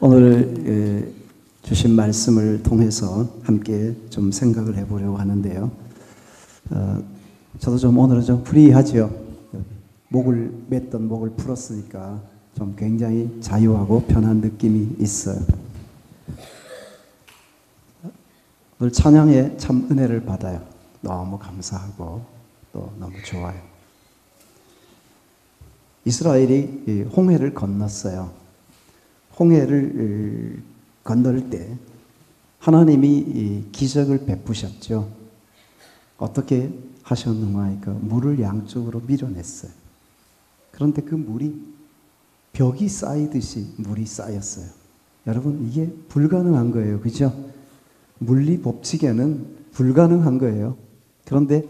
오늘 주신 말씀을 통해서 함께 좀 생각을 해보려고 하는데요. 저도 좀 오늘은 좀 프리하죠. 목을 맸던 목을 풀었으니까 좀 굉장히 자유하고 편한 느낌이 있어요. 오늘 찬양에 참 은혜를 받아요. 너무 감사하고 또 너무 좋아요. 이스라엘이 홍해를 건넜어요. 홍해를 건널 때 하나님이 기적을 베푸셨죠. 어떻게 하셨는가 하니까 물을 양쪽으로 밀어냈어요. 그런데 그 물이 벽이 쌓이듯이 물이 쌓였어요. 여러분, 이게 불가능한 거예요. 그죠? 물리 법칙에는 불가능한 거예요. 그런데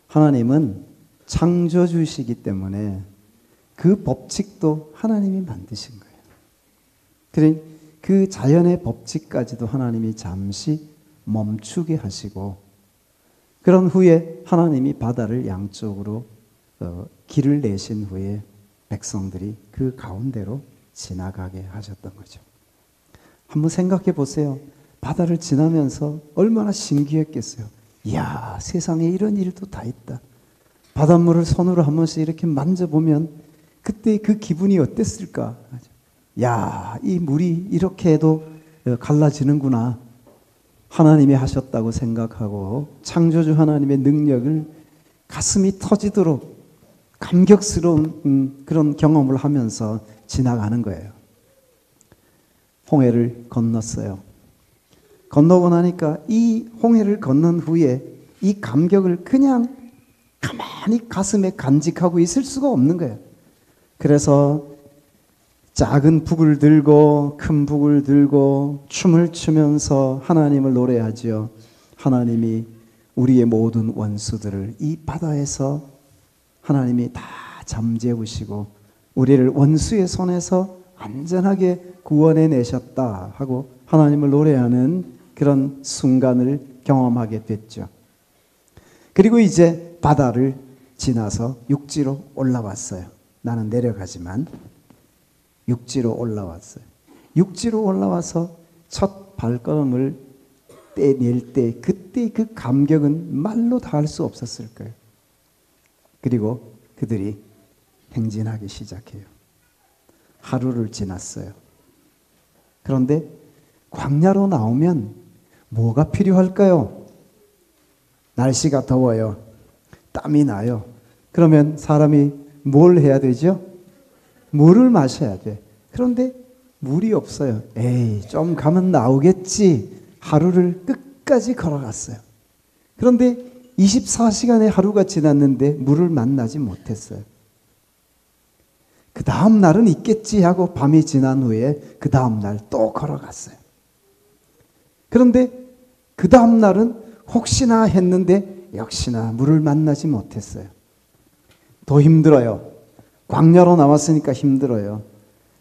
하나님은 창조주시기 때문에 그 법칙도 하나님이 만드신 거예요. 그러니 그 자연의 법칙까지도 하나님이 잠시 멈추게 하시고, 그런 후에 하나님이 바다를 양쪽으로 길을 내신 후에 백성들이 그 가운데로 지나가게 하셨던 거죠. 한번 생각해 보세요. 바다를 지나면서 얼마나 신기했겠어요. 이야, 세상에 이런 일도 다 있다. 바닷물을 손으로 한 번씩 이렇게 만져보면 그때 그 기분이 어땠을까? 야, 이 물이 이렇게 해도 갈라지는구나. 하나님이 하셨다고 생각하고 창조주 하나님의 능력을 가슴이 터지도록 감격스러운 그런 경험을 하면서 지나가는 거예요. 홍해를 건넜어요. 건너고 나니까 이 홍해를 건넌 후에 이 감격을 그냥 가만히 가슴에 간직하고 있을 수가 없는 거예요. 그래서 작은 북을 들고 큰 북을 들고 춤을 추면서 하나님을 노래하지요. 하나님이 우리의 모든 원수들을 이 바다에서 하나님이 다 잠재우시고 우리를 원수의 손에서 안전하게 구원해 내셨다 하고 하나님을 노래하는 그런 순간을 경험하게 됐죠. 그리고 이제 바다를 지나서 육지로 올라왔어요. 나는 내려가지만 육지로 올라왔어요. 육지로 올라와서 첫 발걸음을 떼낼 때 그때 그 감격은 말로 다 할 수 없었을 거예요. 그리고 그들이 행진하기 시작해요. 하루를 지났어요. 그런데 광야로 나오면 뭐가 필요할까요? 날씨가 더워요. 땀이 나요. 그러면 사람이 뭘 해야 되죠? 물을 마셔야 돼. 그런데 물이 없어요. 에이, 좀 가면 나오겠지. 하루를 끝까지 걸어갔어요. 그런데 24시간의 하루가 지났는데 물을 만나지 못했어요. 그 다음 날은 있겠지 하고 밤이 지난 후에 그 다음 날 또 걸어갔어요. 그런데 그 다음 날은 혹시나 했는데 역시나 물을 만나지 못했어요. 더 힘들어요. 광야로 나왔으니까 힘들어요.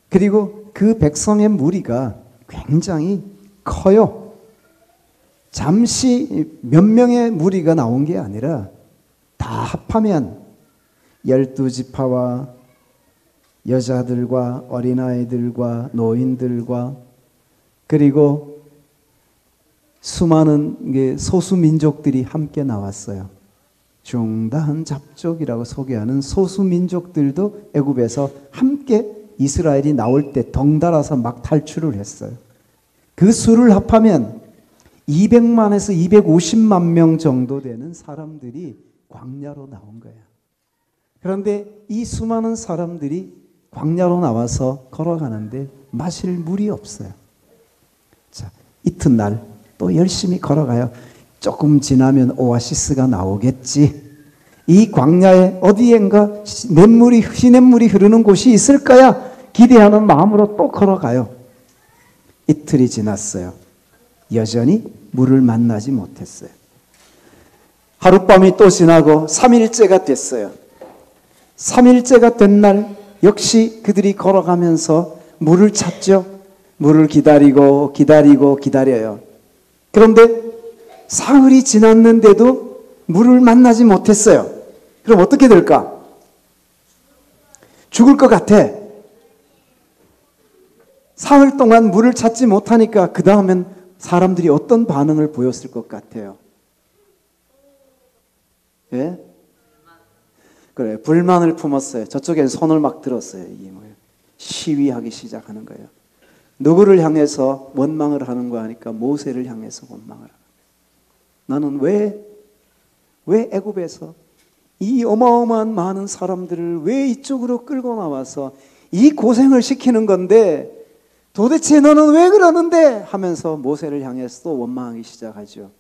그리고 그 백성의 무리가 굉장히 커요. 잠시 몇 명의 무리가 나온 게 아니라 다 합하면 12지파와 여자들과 어린아이들과 노인들과 그리고 수많은 소수민족들이 함께 나왔어요. 중다한 잡족이라고 소개하는 소수민족들도 애굽에서 함께 이스라엘이 나올 때 덩달아서 막 탈출을 했어요. 그 수를 합하면 200만에서 250만 명 정도 되는 사람들이 광야로 나온 거예요. 그런데 이 수많은 사람들이 광야로 나와서 걸어가는데 마실 물이 없어요. 자, 이튿날 또 열심히 걸어가요. 조금 지나면 오아시스가 나오겠지. 이 광야에 어디엔가 시냇물이 흐르는 곳이 있을 거야. 기대하는 마음으로 또 걸어가요. 이틀이 지났어요. 여전히 물을 만나지 못했어요. 하룻밤이 또 지나고 3일째가 됐어요. 3일째가 된 날 역시 그들이 걸어가면서 물을 찾죠. 물을 기다리고 기다려요. 그런데 사흘이 지났는데도 물을 만나지 못했어요. 그럼 어떻게 될까? 죽을 것 같아. 사흘 동안 물을 찾지 못하니까 그 다음엔 사람들이 어떤 반응을 보였을 것 같아요? 예? 그래, 불만을 품었어요. 저쪽엔 손을 막 들었어요. 이게 뭐예요? 시위하기 시작하는 거예요. 누구를 향해서 원망을 하는 거 하니까 모세를 향해서 원망을 하는 거예요. 나는 왜 애굽에서 이 어마어마한 많은 사람들을 왜 이쪽으로 끌고 나와서 이 고생을 시키는 건데 도대체 너는 왜 그러는데 하면서 모세를 향해서 또 원망하기 시작하죠.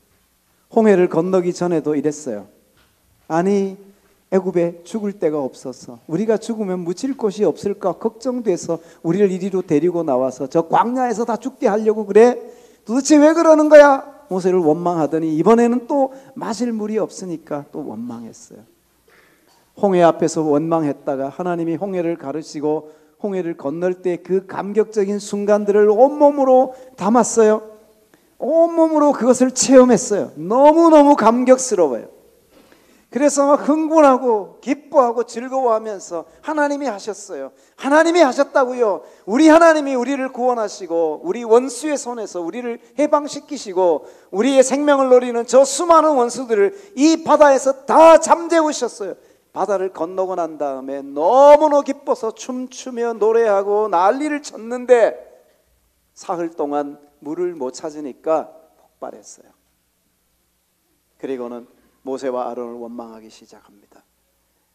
홍해를 건너기 전에도 이랬어요. 아니 애굽에 죽을 데가 없어서 우리가 죽으면 묻힐 곳이 없을까 걱정돼서 우리를 이리로 데리고 나와서 저 광야에서 다 죽게 하려고 그래? 도대체 왜 그러는 거야? 모세를 원망하더니 이번에는 또 마실 물이 없으니까 또 원망했어요. 홍해 앞에서 원망했다가 하나님이 홍해를 가르치고 홍해를 건널 때 그 감격적인 순간들을 온몸으로 담았어요. 온몸으로 그것을 체험했어요. 너무너무 감격스러워요. 그래서 막 흥분하고 기뻐하고 즐거워하면서 하나님이 하셨어요. 하나님이 하셨다고요. 우리 하나님이 우리를 구원하시고 우리 원수의 손에서 우리를 해방시키시고 우리의 생명을 노리는 저 수많은 원수들을 이 바다에서 다 잠재우셨어요. 바다를 건너고 난 다음에 너무너무 기뻐서 춤추며 노래하고 난리를 쳤는데 사흘 동안 물을 못 찾으니까 폭발했어요. 그리고는 모세와 아론을 원망하기 시작합니다.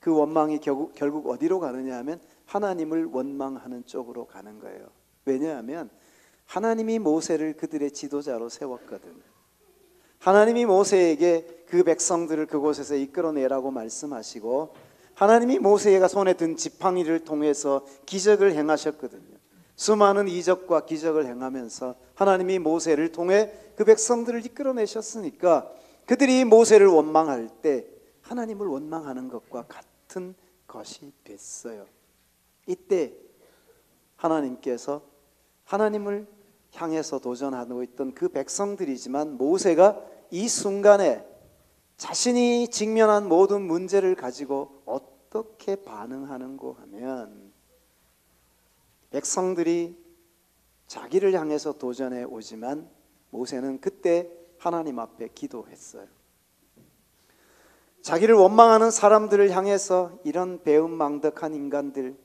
그 원망이 결국 어디로 가느냐 하면 하나님을 원망하는 쪽으로 가는 거예요. 왜냐하면 하나님이 모세를 그들의 지도자로 세웠거든요. 하나님이 모세에게 그 백성들을 그곳에서 이끌어내라고 말씀하시고 하나님이 모세가 손에 든 지팡이를 통해서 기적을 행하셨거든요. 수많은 이적과 기적을 행하면서 하나님이 모세를 통해 그 백성들을 이끌어내셨으니까 그들이 모세를 원망할 때 하나님을 원망하는 것과 같은 것이 됐어요. 이때 하나님께서 하나님을 향해서 도전하고 있던 그 백성들이지만 모세가 이 순간에 자신이 직면한 모든 문제를 가지고 어떻게 반응하는고 하면 백성들이 자기를 향해서 도전해 오지만 모세는 그때 하나님 앞에 기도했어요. 자기를 원망하는 사람들을 향해서 이런 배은망덕한 인간들,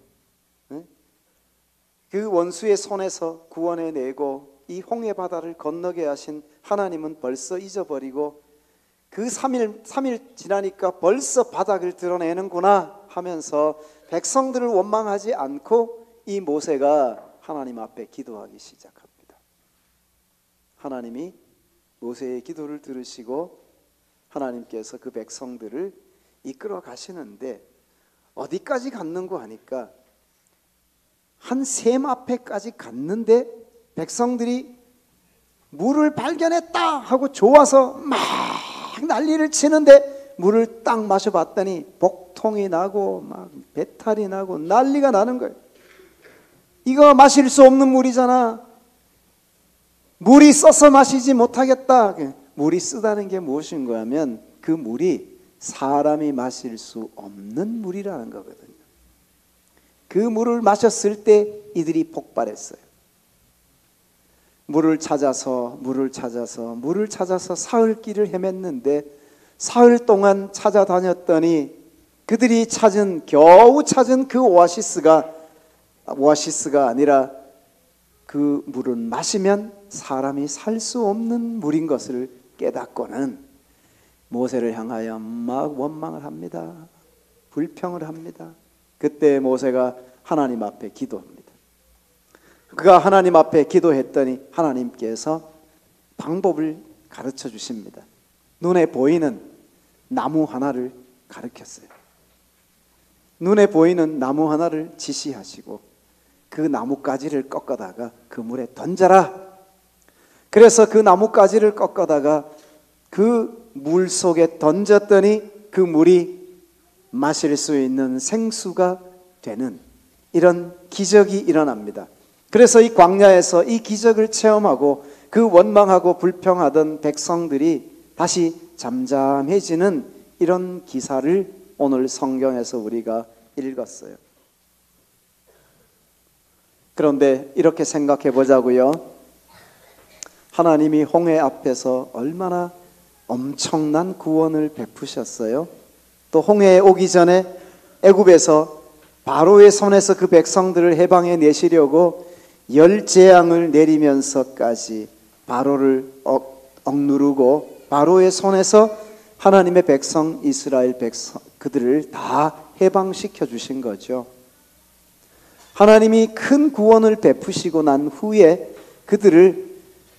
그 원수의 손에서 구원해내고 이 홍해 바다를 건너게 하신 하나님은 벌써 잊어버리고 그 3일 지나니까 벌써 바닥을 드러내는구나 하면서 백성들을 원망하지 않고 이 모세가 하나님 앞에 기도하기 시작합니다. 하나님이 모세의 기도를 들으시고 하나님께서 그 백성들을 이끌어 가시는데 어디까지 갔는고 하니까 한 샘 앞에까지 갔는데 백성들이 물을 발견했다 하고 좋아서 막 난리를 치는데 물을 딱 마셔봤더니 복통이 나고 막 배탈이 나고 난리가 나는 거예요. 이거 마실 수 없는 물이잖아. 물이 써서 마시지 못하겠다. 물이 쓰다는 게 무엇인가 하면 그 물이 사람이 마실 수 없는 물이라는 거거든요. 그 물을 마셨을 때 이들이 폭발했어요. 물을 찾아서 사흘 길을 헤맸는데 사흘 동안 찾아다녔더니 그들이 겨우 찾은 그 오아시스가 아니라 그 물은 마시면 사람이 살 수 없는 물인 것을 깨닫고는 모세를 향하여 막 원망을 합니다. 불평을 합니다. 그때 모세가 하나님 앞에 기도합니다. 그가 하나님 앞에 기도했더니 하나님께서 방법을 가르쳐 주십니다. 눈에 보이는 나무 하나를 가르쳤어요. 눈에 보이는 나무 하나를 지시하시고 그 나뭇가지를 꺾어다가 그 물에 던져라. 그래서 그 나뭇가지를 꺾어다가 그 물 속에 던졌더니 그 물이 마실 수 있는 생수가 되는 이런 기적이 일어납니다. 그래서 이 광야에서 이 기적을 체험하고 그 원망하고 불평하던 백성들이 다시 잠잠해지는 이런 기사를 오늘 성경에서 우리가 읽었어요. 그런데 이렇게 생각해 보자고요. 하나님이 홍해 앞에서 얼마나 엄청난 구원을 베푸셨어요. 또 홍해에 오기 전에 애굽에서 바로의 손에서 그 백성들을 해방해 내시려고 10재앙을 내리면서까지 바로를 억누르고 바로의 손에서 하나님의 백성 이스라엘 백성 그들을 다 해방시켜 주신 거죠. 하나님이 큰 구원을 베푸시고 난 후에 그들을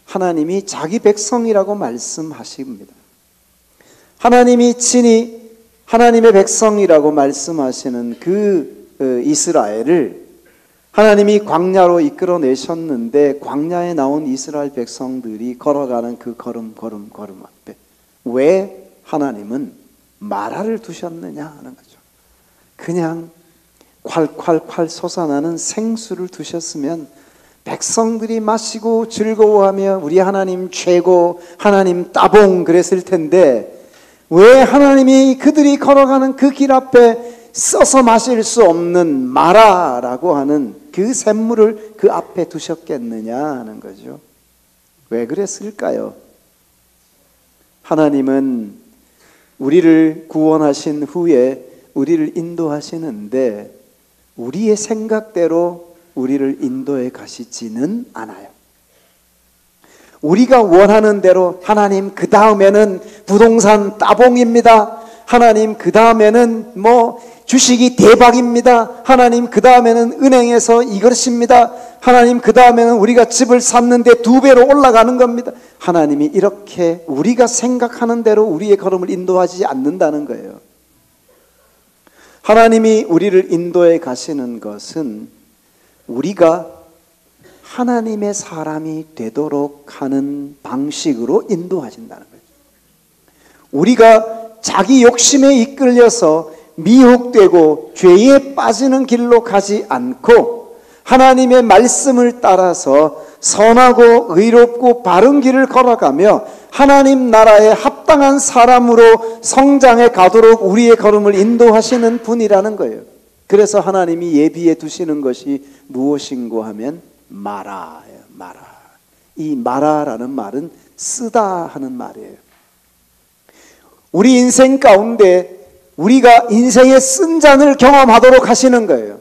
하나님이 자기 백성이라고 말씀하십니다. 하나님이 친히 하나님의 백성이라고 말씀하시는 그 이스라엘을 하나님이 광야로 이끌어내셨는데 광야에 나온 이스라엘 백성들이 걸어가는 그 걸음 앞에 왜 하나님은 마라를 두셨느냐 하는 거죠. 그냥 콸콸콸 솟아나는 생수를 두셨으면 백성들이 마시고 즐거워하며 우리 하나님 최고, 하나님 따봉 그랬을 텐데 왜 하나님이 그들이 걸어가는 그 길 앞에 써서 마실 수 없는 마라라고 하는 그 샘물을 그 앞에 두셨겠느냐 하는 거죠. 왜 그랬을까요? 하나님은 우리를 구원하신 후에 우리를 인도하시는데 우리의 생각대로 우리를 인도해 가시지는 않아요. 우리가 원하는 대로 하나님 그 다음에는 부동산 따봉입니다. 하나님 그 다음에는 주식이 대박입니다. 하나님 그 다음에는 은행에서 이것입니다. 하나님 그 다음에는 우리가 집을 샀는데 2배로 올라가는 겁니다. 하나님이 이렇게 우리가 생각하는 대로 우리의 걸음을 인도하지 않는다는 거예요. 하나님이 우리를 인도해 가시는 것은 우리가 하나님의 사람이 되도록 하는 방식으로 인도하신다는 거죠. 우리가 자기 욕심에 이끌려서 미혹되고 죄에 빠지는 길로 가지 않고 하나님의 말씀을 따라서 선하고 의롭고 바른 길을 걸어가며 하나님 나라에 합당한 사람으로 성장해 가도록 우리의 걸음을 인도하시는 분이라는 거예요. 그래서 하나님이 예비해 두시는 것이 무엇인고 하면 마라예요. 마라. 이 마라라는 말은 쓰다 하는 말이에요. 우리 인생 가운데 우리가 인생의 쓴 잔을 경험하도록 하시는 거예요.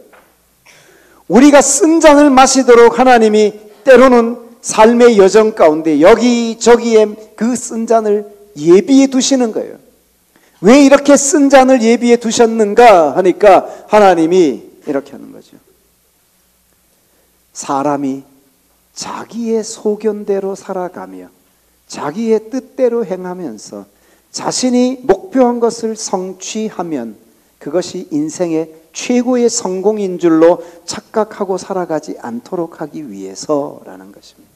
우리가 쓴 잔을 마시도록 하나님이 때로는 삶의 여정 가운데 여기저기에 그 쓴 잔을 예비해 두시는 거예요. 왜 이렇게 쓴 잔을 예비해 두셨는가 하니까 하나님이 이렇게 하는 거죠. 사람이 자기의 소견대로 살아가며 자기의 뜻대로 행하면서 자신이 목표한 것을 성취하면 그것이 인생의 최고의 성공인 줄로 착각하고 살아가지 않도록 하기 위해서라는 것입니다.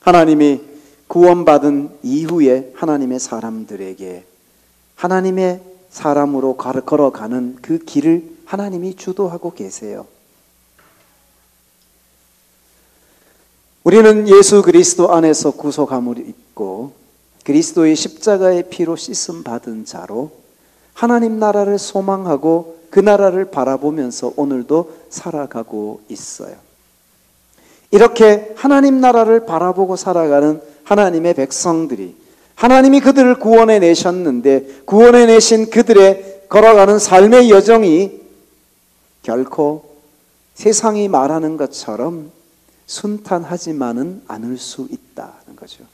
하나님이 구원받은 이후에 하나님의 사람들에게 하나님의 사람으로 걸어가는 그 길을 하나님이 주도하고 계세요. 우리는 예수 그리스도 안에서 구속함을 입고 그리스도의 십자가의 피로 씻음 받은 자로 하나님 나라를 소망하고 그 나라를 바라보면서 오늘도 살아가고 있어요. 이렇게 하나님 나라를 바라보고 살아가는 하나님의 백성들이 하나님이 그들을 구원해 내셨는데 구원해 내신 그들의 걸어가는 삶의 여정이 결코 세상이 말하는 것처럼 순탄하지만은 않을 수 있다는 거죠.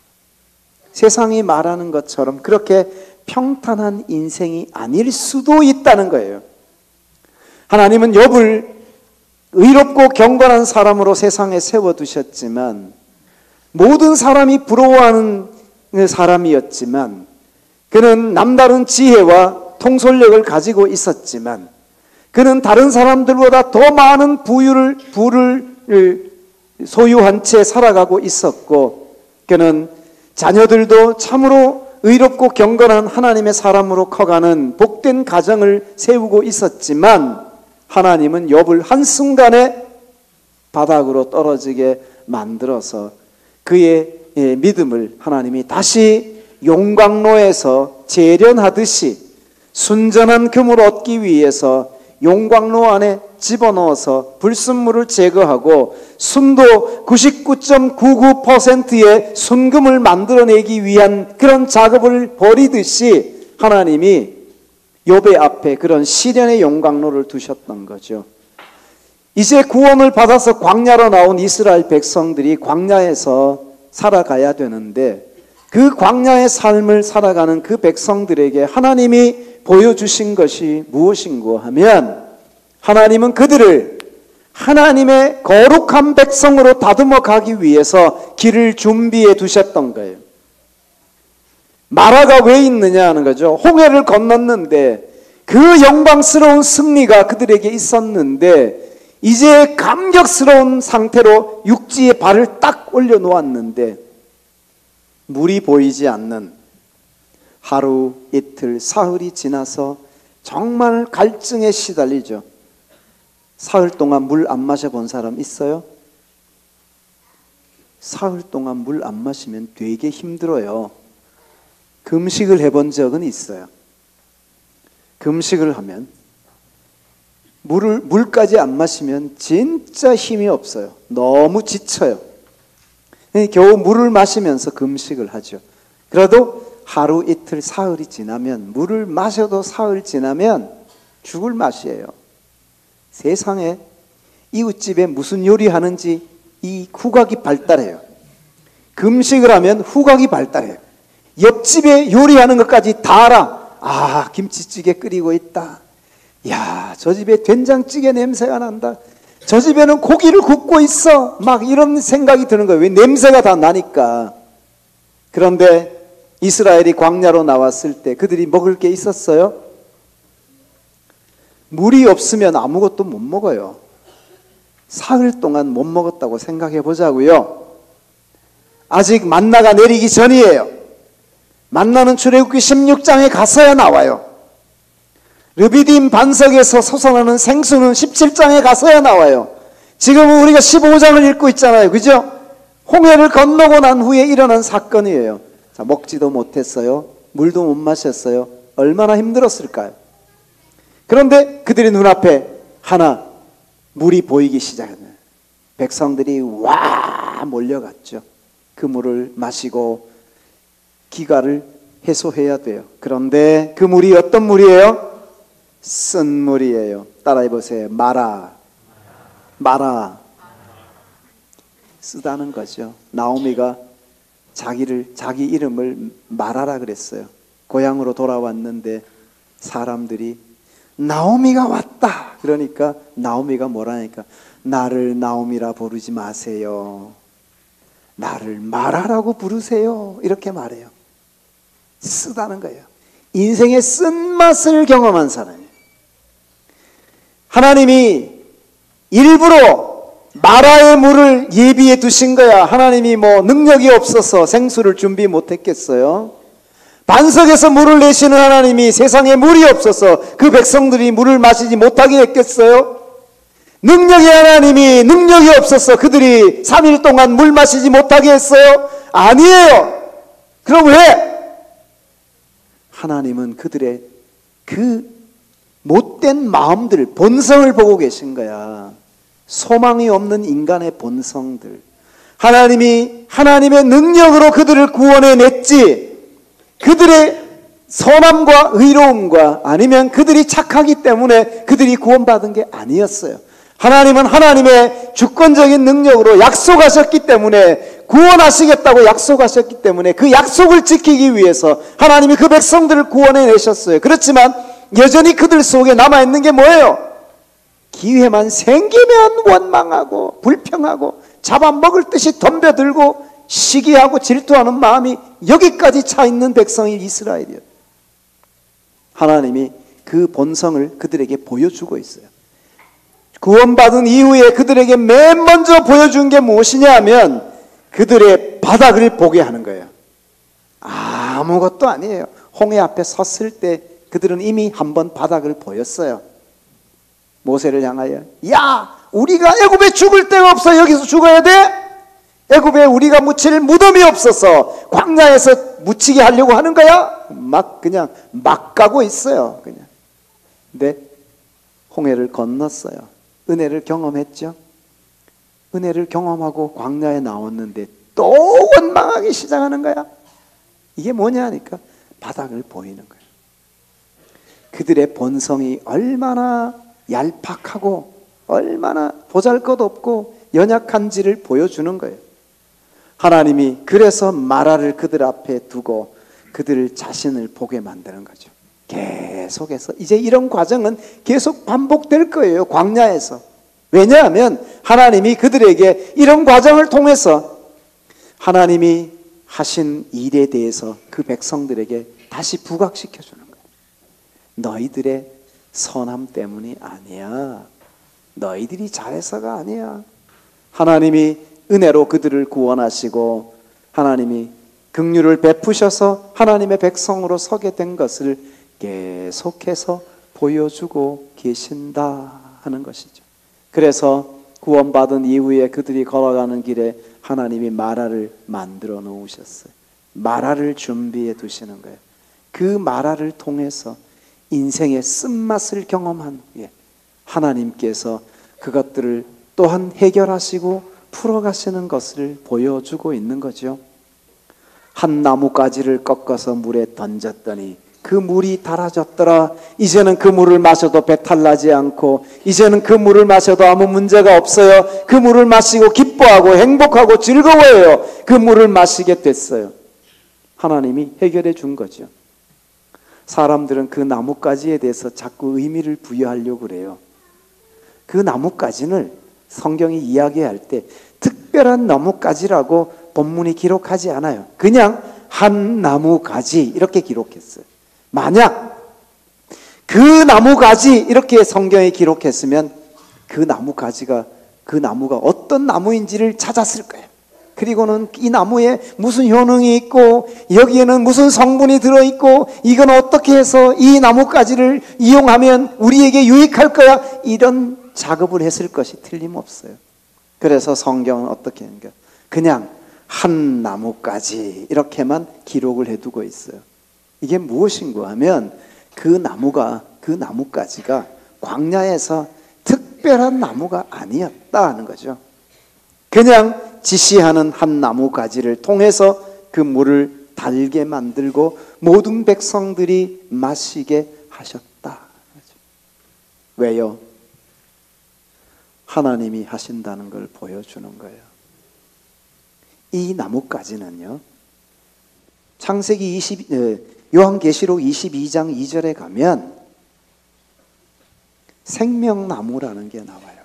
세상이 말하는 것처럼 그렇게 평탄한 인생이 아닐 수도 있다는 거예요. 하나님은 욥을 의롭고 경건한 사람으로 세상에 세워두셨지만 모든 사람이 부러워하는 사람이었지만 그는 남다른 지혜와 통솔력을 가지고 있었지만 그는 다른 사람들보다 더 많은 부를 소유한 채 살아가고 있었고 그는 자녀들도 참으로 의롭고 경건한 하나님의 사람으로 커가는 복된 가정을 세우고 있었지만 하나님은 욥을 한순간에 바닥으로 떨어지게 만들어서 그의 믿음을 하나님이 다시 용광로에서 재련하듯이 순전한 금을 얻기 위해서 용광로 안에 집어넣어서 불순물을 제거하고 순도 99.99%의 순금을 만들어내기 위한 그런 작업을 벌이듯이 하나님이 욥의 앞에 그런 시련의 용광로를 두셨던 거죠. 이제 구원을 받아서 광야로 나온 이스라엘 백성들이 광야에서 살아가야 되는데 그 광야의 삶을 살아가는 그 백성들에게 하나님이 보여주신 것이 무엇인고 하면 하나님은 그들을 하나님의 거룩한 백성으로 다듬어 가기 위해서 길을 준비해 두셨던 거예요. 마라가 왜 있느냐 하는 거죠. 홍해를 건넜는데 그 영광스러운 승리가 그들에게 있었는데 이제 감격스러운 상태로 육지에 발을 딱 올려놓았는데 물이 보이지 않는 하루, 이틀, 사흘이 지나서 정말 갈증에 시달리죠. 사흘 동안 물 안 마셔본 사람 있어요? 사흘 동안 물 안 마시면 되게 힘들어요. 금식을 해본 적은 있어요. 금식을 하면 물까지 안 마시면 진짜 힘이 없어요. 너무 지쳐요. 겨우 물을 마시면서 금식을 하죠. 그래도 하루, 이틀, 사흘이 지나면 물을 마셔도 사흘 지나면 죽을 맛이에요. 세상에 이웃집에 무슨 요리하는지 이 후각이 발달해요. 금식을 하면 후각이 발달해요. 옆집에 요리하는 것까지 다 알아. 아, 김치찌개 끓이고 있다. 야, 저 집에 된장찌개 냄새가 난다. 저 집에는 고기를 굽고 있어. 막 이런 생각이 드는 거예요. 왜? 냄새가 다 나니까. 그런데 이스라엘이 광야로 나왔을 때 그들이 먹을 게 있었어요? 물이 없으면 아무것도 못 먹어요. 사흘 동안 못 먹었다고 생각해 보자고요. 아직 만나가 내리기 전이에요. 만나는 출애굽기 16장에 가서야 나와요. 르비딤 반석에서 솟아나는 생수는 17장에 가서야 나와요. 지금은 우리가 15장을 읽고 있잖아요. 그죠? 홍해를 건너고 난 후에 일어난 사건이에요. 자, 먹지도 못했어요. 물도 못 마셨어요. 얼마나 힘들었을까요? 그런데 그들의 눈앞에 하나 물이 보이기 시작했네요. 백성들이 와 몰려갔죠. 그 물을 마시고 기가를 해소해야 돼요. 그런데 그 물이 어떤 물이에요? 쓴 물이에요. 따라해 보세요. 마라. 쓰다는 거죠. 나오미가 자기 이름을 마라라 그랬어요. 고향으로 돌아왔는데 사람들이 나오미가 왔다. 그러니까 나오미가 뭐라니까 나를 나오미라 부르지 마세요. 나를 마라라고 부르세요. 이렇게 말해요. 쓰다는 거예요. 인생의 쓴맛을 경험한 사람이에요. 하나님이 일부러 마라의 물을 예비해 두신 거야. 하나님이 뭐 능력이 없어서 생수를 준비 못했겠어요? 반석에서 물을 내시는 하나님이 세상에 물이 없어서 그 백성들이 물을 마시지 못하게 했겠어요? 능력의 하나님이 능력이 없어서 그들이 3일 동안 물 마시지 못하게 했어요? 아니에요. 그럼 왜? 하나님은 그들의 그 못된 마음들, 본성을 보고 계신 거야. 소망이 없는 인간의 본성들. 하나님이 하나님의 능력으로 그들을 구원해 냈지, 그들의 선함과 의로움과 아니면 그들이 착하기 때문에 그들이 구원받은 게 아니었어요. 하나님은 하나님의 주권적인 능력으로 약속하셨기 때문에, 구원하시겠다고 약속하셨기 때문에 그 약속을 지키기 위해서 하나님이 그 백성들을 구원해 내셨어요. 그렇지만 여전히 그들 속에 남아있는 게 뭐예요? 기회만 생기면 원망하고 불평하고 잡아먹을 듯이 덤벼들고 시기하고 질투하는 마음이 여기까지 차 있는 백성이 이스라엘이에요. 하나님이 그 본성을 그들에게 보여주고 있어요. 구원받은 이후에 그들에게 맨 먼저 보여준 게 무엇이냐 하면 그들의 바닥을 보게 하는 거예요. 아무것도 아니에요. 홍해 앞에 섰을 때 그들은 이미 한번 바닥을 보였어요. 모세를 향하여, 야, 우리가 애굽에 죽을 데가 없어. 여기서 죽어야 돼? 애굽에 우리가 묻힐 무덤이 없어서 광야에서 묻히게 하려고 하는 거야? 그냥 막 가고 있어요. 그냥. 근데 홍해를 건넜어요. 은혜를 경험했죠. 은혜를 경험하고 광야에 나왔는데 또 원망하기 시작하는 거야. 이게 뭐냐 하니까 바닥을 보이는 거야. 그들의 본성이 얼마나 얄팍하고 얼마나 보잘것없고 연약한지를 보여주는 거예요. 하나님이 그래서 마라를 그들 앞에 두고 그들 자신을 보게 만드는 거죠. 계속해서 이제 이런 과정은 계속 반복될 거예요. 광야에서. 왜냐하면 하나님이 그들에게 이런 과정을 통해서 하나님이 하신 일에 대해서 그 백성들에게 다시 부각시켜 주는 거예요. 너희들의 선함 때문이 아니야. 너희들이 잘해서가 아니야. 하나님이 은혜로 그들을 구원하시고 하나님이 긍휼을 베푸셔서 하나님의 백성으로 서게 된 것을 계속해서 보여주고 계신다 하는 것이죠. 그래서 구원받은 이후에 그들이 걸어가는 길에 하나님이 마라를 만들어 놓으셨어요. 마라를 준비해 두시는 거예요. 그 마라를 통해서 인생의 쓴맛을 경험한 후에 하나님께서 그것들을 또한 해결하시고 풀어가시는 것을 보여주고 있는 거죠. 한 나뭇가지를 꺾어서 물에 던졌더니 그 물이 달아졌더라. 이제는 그 물을 마셔도 배탈 나지 않고 이제는 그 물을 마셔도 아무 문제가 없어요. 그 물을 마시고 기뻐하고 행복하고 즐거워해요. 그 물을 마시게 됐어요. 하나님이 해결해 준 거죠. 사람들은 그 나뭇가지에 대해서 자꾸 의미를 부여하려고 그래요. 그 나뭇가지를 성경이 이야기할 때 특별한 나뭇가지라고 본문이 기록하지 않아요. 그냥 한 나무가지 이렇게 기록했어요. 만약 그 나무가지 이렇게 성경에 기록했으면 그 나무가 어떤 나무인지를 찾았을 거예요. 그리고는 이 나무에 무슨 효능이 있고 여기에는 무슨 성분이 들어있고 이건 어떻게 해서 이 나뭇가지를 이용하면 우리에게 유익할 거야, 이런 작업을 했을 것이 틀림없어요. 그래서 성경은 어떻게 하는가, 그냥 한 나뭇가지 이렇게만 기록을 해두고 있어요. 이게 무엇인가 하면 그 나뭇가지가 광야에서 특별한 나무가 아니었다 하는 거죠. 그냥 지시하는 한 나뭇가지를 통해서 그 물을 달게 만들고 모든 백성들이 마시게 하셨다. 왜요? 하나님이 하신다는 걸 보여주는 거예요. 이 나뭇가지는요, 요한계시록 22장 2절에 가면 생명나무라는 게 나와요.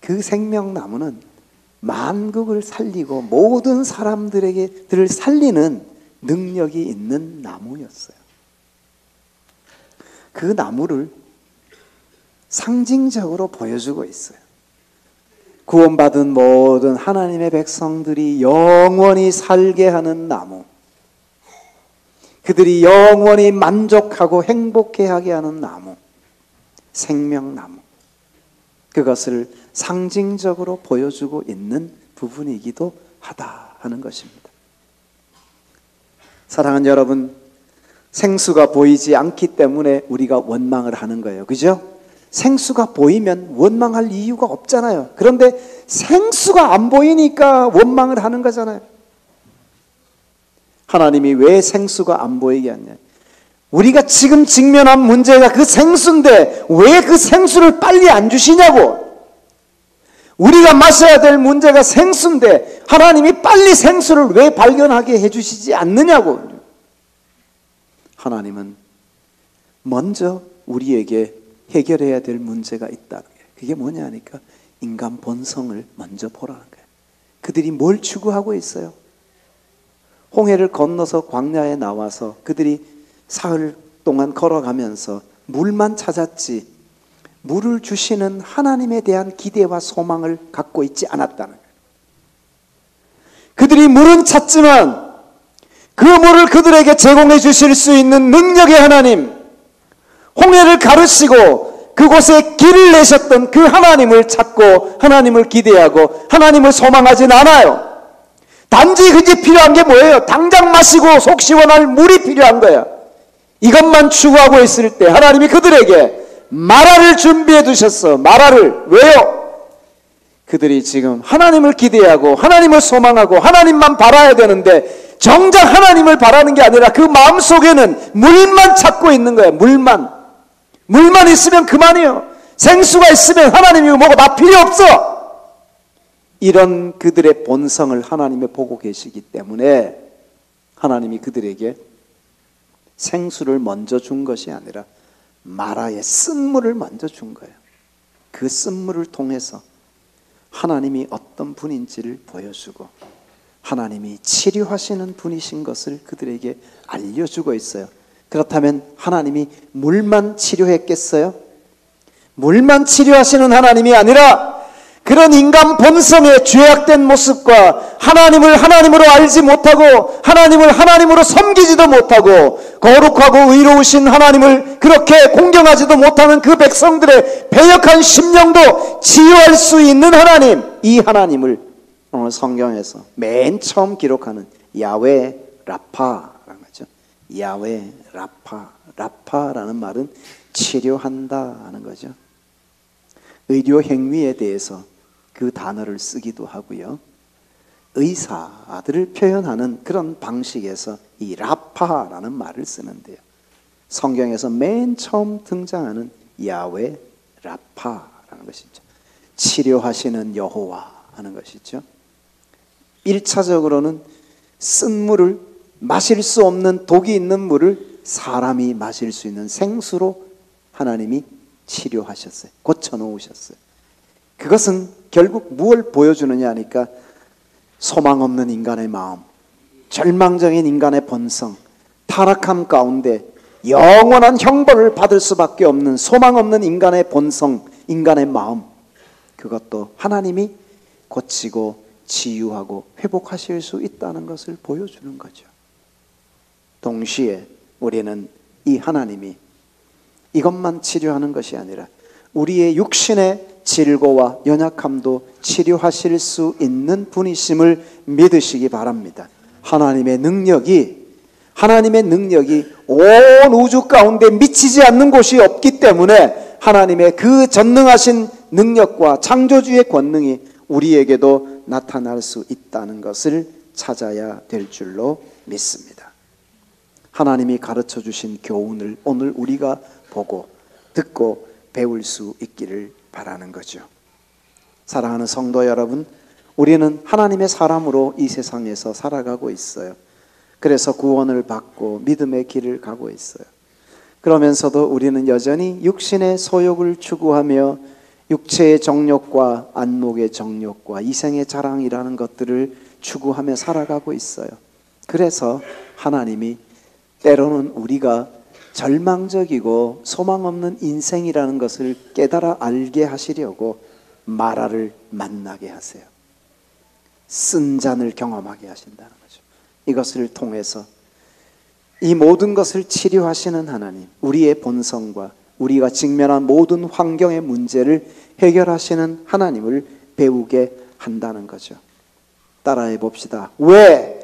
그 생명나무는 만국을 살리고 모든 사람들을 살리는 능력이 있는 나무였어요. 그 나무를 상징적으로 보여주고 있어요. 구원받은 모든 하나님의 백성들이 영원히 살게 하는 나무, 그들이 영원히 만족하고 행복해하게 하는 나무, 생명나무, 그것을 상징적으로 보여주고 있는 부분이기도 하다 하는 것입니다. 사랑하는 여러분, 생수가 보이지 않기 때문에 우리가 원망을 하는 거예요. 그죠? 생수가 보이면 원망할 이유가 없잖아요. 그런데 생수가 안 보이니까 원망을 하는 거잖아요. 하나님이 왜 생수가 안 보이게 하냐? 우리가 지금 직면한 문제가 그 생수인데 왜 그 생수를 빨리 안 주시냐고. 우리가 마셔야 될 문제가 생수인데 하나님이 빨리 생수를 왜 발견하게 해주시지 않느냐고. 하나님은 먼저 우리에게 해결해야 될 문제가 있다는 거예요. 그게 뭐냐 하니까 인간 본성을 먼저 보라는 거예요. 그들이 뭘 추구하고 있어요? 홍해를 건너서 광야에 나와서 그들이 사흘 동안 걸어가면서 물만 찾았지 물을 주시는 하나님에 대한 기대와 소망을 갖고 있지 않았다는 거예요. 그들이 물은 찾지만 그 물을 그들에게 제공해 주실 수 있는 능력의 하나님, 홍해를 가르시고 그곳에 길을 내셨던 그 하나님을 찾고 하나님을 기대하고 하나님을 소망하진 않아요. 단지 그게 필요한 게 뭐예요? 당장 마시고 속 시원할 물이 필요한 거야. 이것만 추구하고 있을 때 하나님이 그들에게 마라를 준비해 두셨어. 마라를. 왜요? 그들이 지금 하나님을 기대하고 하나님을 소망하고 하나님만 바라야 되는데 정작 하나님을 바라는 게 아니라 그 마음속에는 물만 찾고 있는 거야. 물만 있으면 그만이요. 생수가 있으면 하나님이 뭐고 나 필요 없어. 이런 그들의 본성을 하나님이 보고 계시기 때문에 하나님이 그들에게 생수를 먼저 준 것이 아니라 마라의 쓴물을 먼저 준 거예요. 그 쓴물을 통해서 하나님이 어떤 분인지를 보여주고 하나님이 치료하시는 분이신 것을 그들에게 알려주고 있어요. 그렇다면 하나님이 물만 치료했겠어요? 물만 치료하시는 하나님이 아니라 그런 인간 본성의 죄악된 모습과 하나님을 하나님으로 알지 못하고 하나님을 하나님으로 섬기지도 못하고 거룩하고 의로우신 하나님을 그렇게 공경하지도 못하는 그 백성들의 배역한 심령도 치유할 수 있는 하나님, 이 하나님을 오늘 성경에서 맨 처음 기록하는 야훼 라파라는 거죠. 야훼 라파, 라파라는 말은 치료한다 하는 거죠. 의료 행위에 대해서 그 단어를 쓰기도 하고요. 의사들을 표현하는 그런 방식에서 이 라파라는 말을 쓰는데요. 성경에서 맨 처음 등장하는 야훼 라파라는 것이죠. 치료하시는 여호와 하는 것이죠. 1차적으로는 쓴 물을 마실 수 없는 독이 있는 물을 사람이 마실 수 있는 생수로 하나님이 치료하셨어요. 고쳐놓으셨어요. 그것은 결국 무엇을 보여주느냐 하니까 소망 없는 인간의 마음, 절망적인 인간의 본성, 타락함 가운데 영원한 형벌을 받을 수밖에 없는 소망 없는 인간의 본성, 인간의 마음, 그것도 하나님이 고치고 치유하고 회복하실 수 있다는 것을 보여주는 거죠. 동시에 우리는 이 하나님이 이것만 치료하는 것이 아니라 우리의 육신의 질고와 연약함도 치료하실 수 있는 분이심을 믿으시기 바랍니다. 하나님의 능력이 온 우주 가운데 미치지 않는 곳이 없기 때문에 하나님의 그 전능하신 능력과 창조주의 권능이 우리에게도 나타날 수 있다는 것을 찾아야 될 줄로 믿습니다. 하나님이 가르쳐 주신 교훈을 오늘 우리가 보고 듣고 배울 수 있기를 바라는 거죠. 사랑하는 성도 여러분, 우리는 하나님의 사람으로 이 세상에서 살아가고 있어요. 그래서 구원을 받고 믿음의 길을 가고 있어요. 그러면서도 우리는 여전히 육신의 소욕을 추구하며 육체의 정욕과 안목의 정욕과 이생의 자랑이라는 것들을 추구하며 살아가고 있어요. 그래서 하나님이 때로는 우리가 절망적이고 소망 없는 인생이라는 것을 깨달아 알게 하시려고 마라를 만나게 하세요. 쓴 잔을 경험하게 하신다는 거죠. 이것을 통해서 이 모든 것을 치료하시는 하나님, 우리의 본성과 우리가 직면한 모든 환경의 문제를 해결하시는 하나님을 배우게 한다는 거죠. 따라해 봅시다. 왜?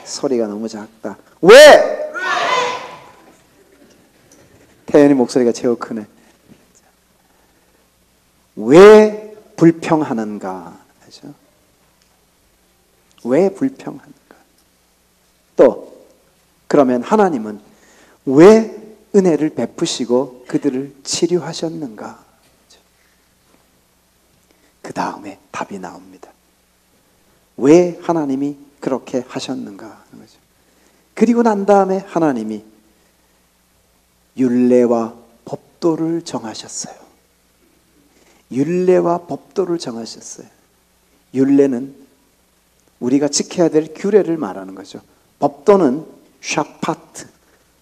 소리가 너무 작다. 왜? 태연이 목소리가 제일 크네. 왜 불평하는가? 하죠. 왜 불평하는가? 또 그러면 하나님은 왜 은혜를 베푸시고 그들을 치료하셨는가? 그 다음에 답이 나옵니다. 왜 하나님이 그렇게 하셨는가 하는 거죠. 그리고 난 다음에 하나님이 율례와 법도를 정하셨어요. 율례와 법도를 정하셨어요. 율례는 우리가 지켜야 될 규례를 말하는 거죠. 법도는 샤파트,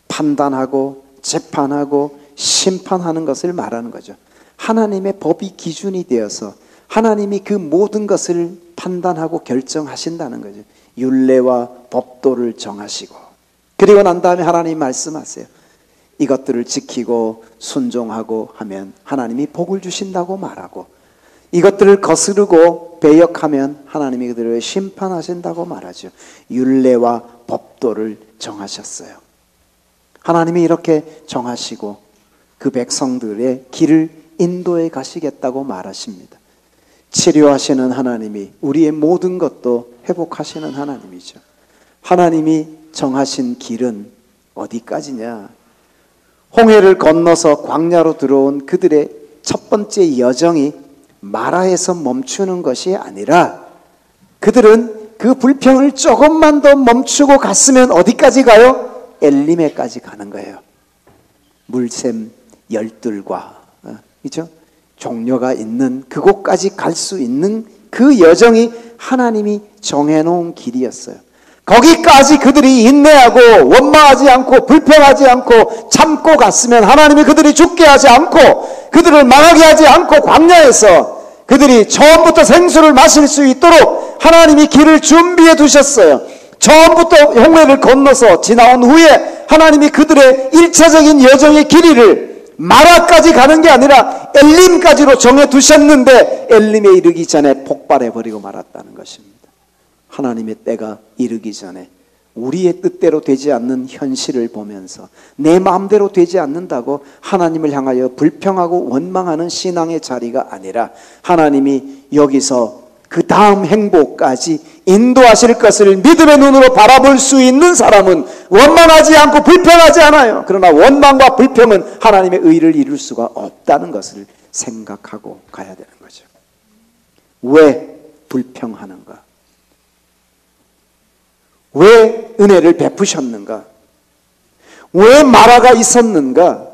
판단하고 재판하고 심판하는 것을 말하는 거죠. 하나님의 법이 기준이 되어서 하나님이 그 모든 것을 판단하고 결정하신다는 거죠. 율례와 법도를 정하시고 그리고 난 다음에 하나님이 말씀하세요. 이것들을 지키고 순종하고 하면 하나님이 복을 주신다고 말하고 이것들을 거스르고 배역하면 하나님이 그들을 심판하신다고 말하죠. 율례와 법도를 정하셨어요. 하나님이 이렇게 정하시고 그 백성들의 길을 인도해 가시겠다고 말하십니다. 치료하시는 하나님이 우리의 모든 것도 회복하시는 하나님이죠. 하나님이 정하신 길은 어디까지냐? 홍해를 건너서 광야로 들어온 그들의 첫 번째 여정이 마라에서 멈추는 것이 아니라 그들은 그 불평을 조금만 더 멈추고 갔으면 어디까지 가요? 엘리메까지 가는 거예요. 물샘 열둘과 그죠? 종려가 있는 그곳까지 갈 수 있는 그 여정이 하나님이 정해놓은 길이었어요. 거기까지 그들이 인내하고 원망하지 않고 불평하지 않고 참고 갔으면 하나님이 그들이 죽게 하지 않고 그들을 망하게 하지 않고 광야에서 그들이 처음부터 생수를 마실 수 있도록 하나님이 길을 준비해 두셨어요. 처음부터 홍해를 건너서 지나온 후에 하나님이 그들의 1차적인 여정의 길이를 마라까지 가는 게 아니라 엘림까지로 정해 두셨는데 엘림에 이르기 전에 폭발해버리고 말았다는 것입니다. 하나님의 때가 이르기 전에 우리의 뜻대로 되지 않는 현실을 보면서 내 마음대로 되지 않는다고 하나님을 향하여 불평하고 원망하는 신앙의 자리가 아니라 하나님이 여기서 그 다음 행보까지 인도하실 것을 믿음의 눈으로 바라볼 수 있는 사람은 원망하지 않고 불평하지 않아요. 그러나 원망과 불평은 하나님의 의를 이룰 수가 없다는 것을 생각하고 가야 되는 거죠. 왜 불평하는가? 왜 은혜를 베푸셨는가? 왜 마라가 있었는가?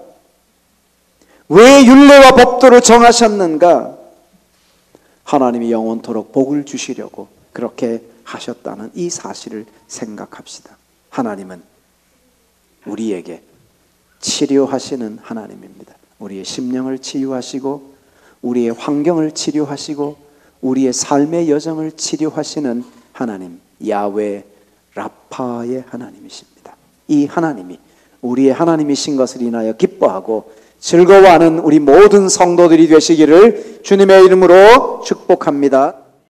왜 율례와 법도를 정하셨는가? 하나님이 영원토록 복을 주시려고 그렇게 하셨다는 이 사실을 생각합시다. 하나님은 우리에게 치료하시는 하나님입니다. 우리의 심령을 치유하시고 우리의 환경을 치료하시고 우리의 삶의 여정을 치료하시는 하나님, 야훼 라파의 하나님이십니다. 이 하나님이 우리의 하나님이신 것을 인하여 기뻐하고 즐거워하는 우리 모든 성도들이 되시기를 주님의 이름으로 축복합니다.